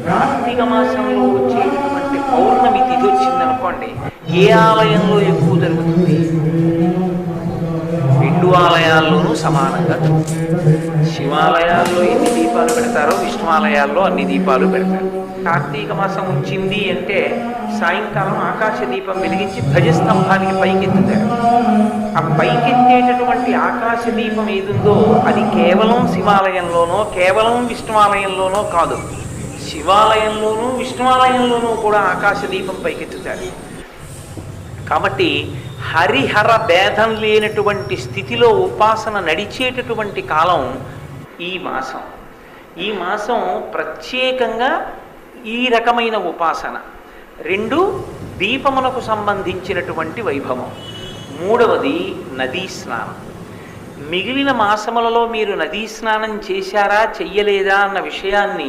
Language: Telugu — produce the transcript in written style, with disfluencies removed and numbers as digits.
కార్తీక మాసంలో వచ్చేటటువంటి పౌర్ణమి తిథి వచ్చిందనుకోండి, ఏ ఆలయంలో ఎక్కువ జరుగుతుంది? రెండు ఆలయాల్లోనూ సమానంగా జరుగుతుంది. శివాలయాల్లో ఎన్ని దీపాలు పెడతారో విష్ణు ఆలయాల్లో అన్ని దీపాలు పెడతారు. కార్తీక మాసం వచ్చింది అంటే సాయంకాలం ఆకాశ దీపం వెలిగించి ధ్వజస్తంభానికి పైకెత్తుతారు. ఆ పైకెత్తేటటువంటి ఆకాశ దీపం ఏదుందో అది కేవలం శివాలయంలోనో కేవలం విష్ణువాలయంలోనో కాదు, శివాలయంలోనూ విష్ణువాలయంలోనూ కూడా ఆకాశ దీపం పైకెత్తుతారు. కాబట్టి హరిహర భేదం లేనటువంటి స్థితిలో ఉపాసన నడిచేటటువంటి కాలం ఈ మాసం. ఈ మాసం ప్రత్యేకంగా ఈ రకమైన ఉపాసన. రెండు, దీపమునకు సంబంధించినటువంటి వైభవం. మూడవది నదీ స్నానం. మిగిలిన మాసములలో మీరు నదీ స్నానం చేశారా చెయ్యలేదా అన్న విషయాన్ని